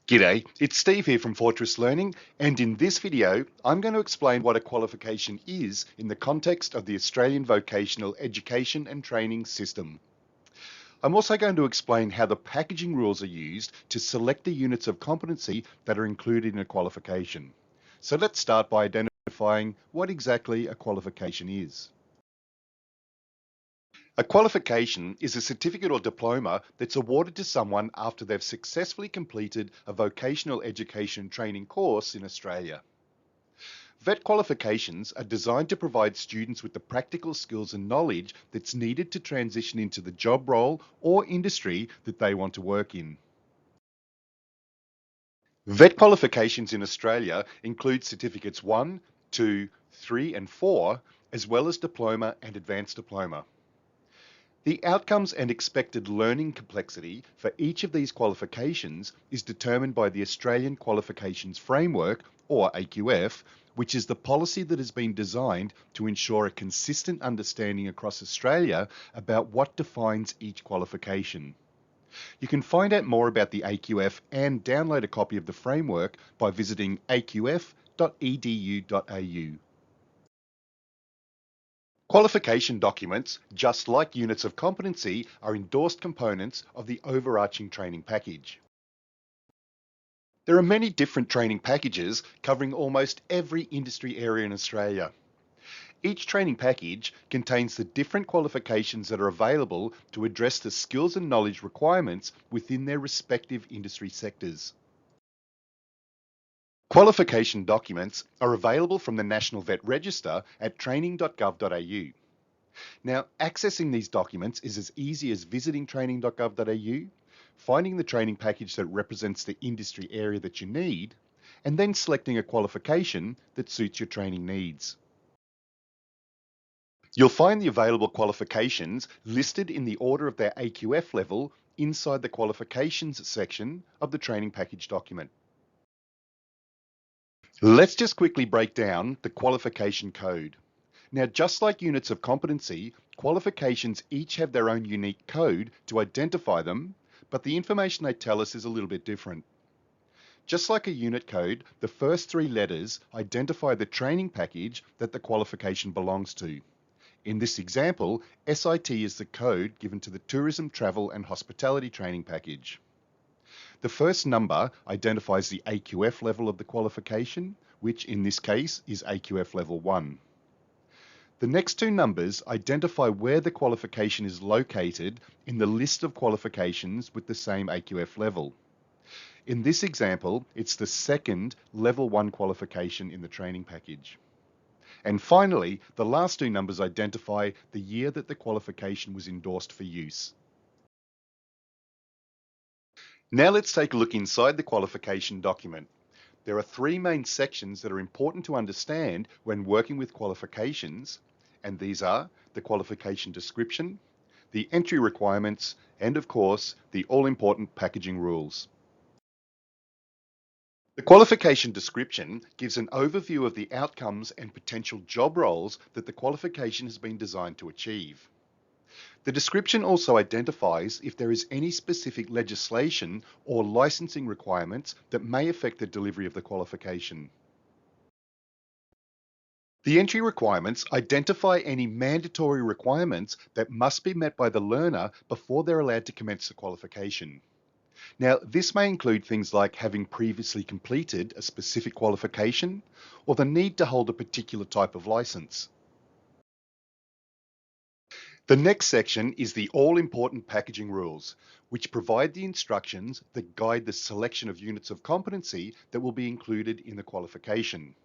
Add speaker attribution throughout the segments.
Speaker 1: G'day, it's Steve here from Fortress Learning, and in this video I'm going to explain what a qualification is in the context of the Australian Vocational Education and Training System. I'm also going to explain how the packaging rules are used to select the units of competency that are included in a qualification. So let's start by identifying what exactly a qualification is. A qualification is a certificate or diploma that's awarded to someone after they've successfully completed a vocational education training course in Australia. VET qualifications are designed to provide students with the practical skills and knowledge that's needed to transition into the job role or industry that they want to work in. VET qualifications in Australia include certificates 1, 2, 3 and 4, as well as diploma and advanced diploma. The outcomes and expected learning complexity for each of these qualifications is determined by the Australian Qualifications Framework, or AQF, which is the policy that has been designed to ensure a consistent understanding across Australia about what defines each qualification. You can find out more about the AQF and download a copy of the framework by visiting aqf.edu.au. Qualification documents, just like units of competency, are endorsed components of the overarching training package. There are many different training packages covering almost every industry area in Australia. Each training package contains the different qualifications that are available to address the skills and knowledge requirements within their respective industry sectors. Qualification documents are available from the National Vet Register at training.gov.au. Now, accessing these documents is as easy as visiting training.gov.au, finding the training package that represents the industry area that you need, and then selecting a qualification that suits your training needs. You'll find the available qualifications listed in the order of their AQF level inside the qualifications section of the training package document. Let's just quickly break down the qualification code. Now, just like units of competency, qualifications each have their own unique code to identify them, but the information they tell us is a little bit different. Just like a unit code, the first three letters identify the training package that the qualification belongs to. In this example, SIT is the code given to the Tourism, Travel and Hospitality training package. The first number identifies the AQF level of the qualification, which in this case is AQF level 1. The next two numbers identify where the qualification is located in the list of qualifications with the same AQF level. In this example, it's the second level 1 qualification in the training package. And finally, the last two numbers identify the year that the qualification was endorsed for use. Now let's take a look inside the qualification document. There are three main sections that are important to understand when working with qualifications, and these are the qualification description, the entry requirements, and of course, the all-important packaging rules. The qualification description gives an overview of the outcomes and potential job roles that the qualification has been designed to achieve. The description also identifies if there is any specific legislation or licensing requirements that may affect the delivery of the qualification. The entry requirements identify any mandatory requirements that must be met by the learner before they're allowed to commence the qualification. Now, this may include things like having previously completed a specific qualification or the need to hold a particular type of license. The next section is the all-important packaging rules, which provide the instructions that guide the selection of units of competency that will be included in the qualification.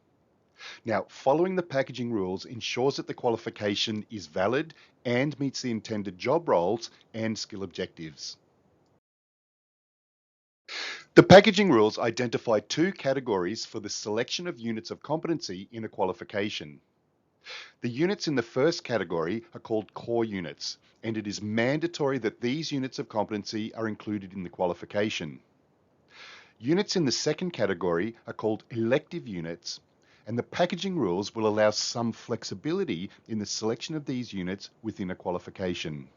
Speaker 1: Now, following the packaging rules ensures that the qualification is valid and meets the intended job roles and skill objectives. The packaging rules identify two categories for the selection of units of competency in a qualification. The units in the first category are called core units, and it is mandatory that these units of competency are included in the qualification. Units in the second category are called elective units, and the packaging rules will allow some flexibility in the selection of these units within a qualification.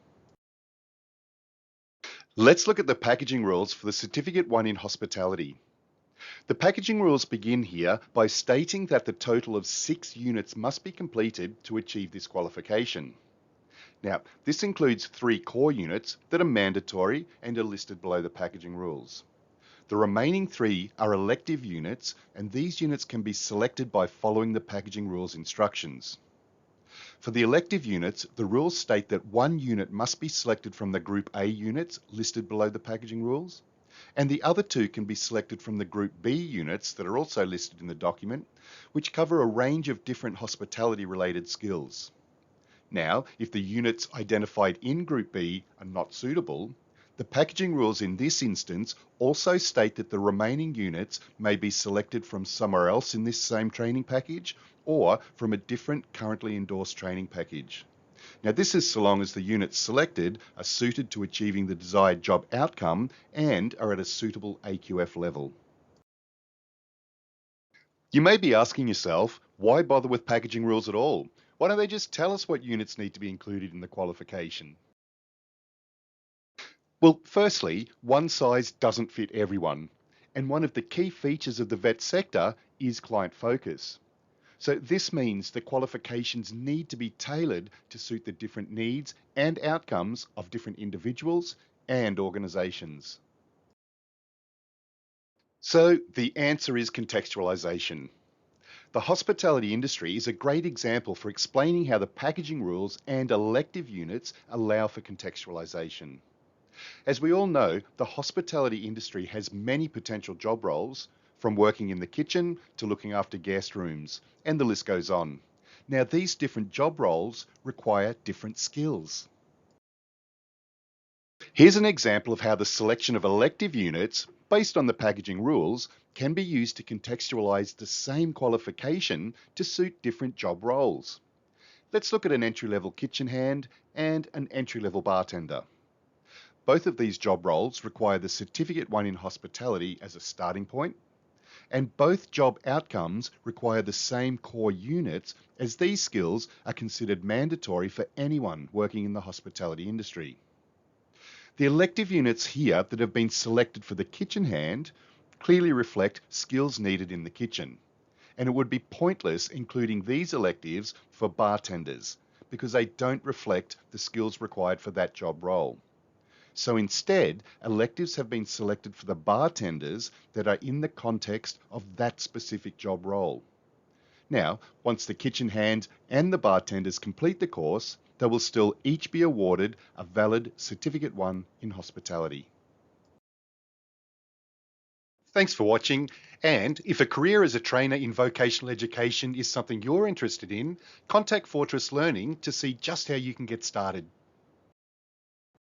Speaker 1: Let's look at the packaging rules for the Certificate 1 in Hospitality. The packaging rules begin here by stating that the total of 6 units must be completed to achieve this qualification. Now, this includes 3 core units that are mandatory and are listed below the packaging rules. The remaining 3 are elective units, and these units can be selected by following the packaging rules instructions. For the elective units, the rules state that 1 unit must be selected from the Group A units listed below the packaging rules, and the other 2 can be selected from the Group B units that are also listed in the document, which cover a range of different hospitality-related skills. Now, if the units identified in Group B are not suitable, the packaging rules in this instance also state that the remaining units may be selected from somewhere else in this same training package or from a different currently endorsed training package. Now, this is so long as the units selected are suited to achieving the desired job outcome and are at a suitable AQF level. You may be asking yourself, why bother with packaging rules at all? Why don't they just tell us what units need to be included in the qualification? Well, firstly, one size doesn't fit everyone. And one of the key features of the vet sector is client focus. So this means the qualifications need to be tailored to suit the different needs and outcomes of different individuals and organisations. So the answer is contextualisation. The hospitality industry is a great example for explaining how the packaging rules and elective units allow for contextualisation. As we all know, the hospitality industry has many potential job roles, from working in the kitchen to looking after guest rooms, and the list goes on. Now, these different job roles require different skills. Here's an example of how the selection of elective units, based on the packaging rules, can be used to contextualise the same qualification to suit different job roles. Let's look at an entry-level kitchen hand and an entry-level bartender. Both of these job roles require the Certificate 1 in Hospitality as a starting point, and both job outcomes require the same core units, as these skills are considered mandatory for anyone working in the hospitality industry. The elective units here that have been selected for the kitchen hand clearly reflect skills needed in the kitchen, and it would be pointless including these electives for bartenders because they don't reflect the skills required for that job role. So instead, electives have been selected for the bartenders that are in the context of that specific job role. Now, once the kitchen hand and the bartenders complete the course, they will still each be awarded a valid Certificate 1 in Hospitality. Thanks for watching, and if a career as a trainer in vocational education is something you're interested in, contact Fortress Learning to see just how you can get started.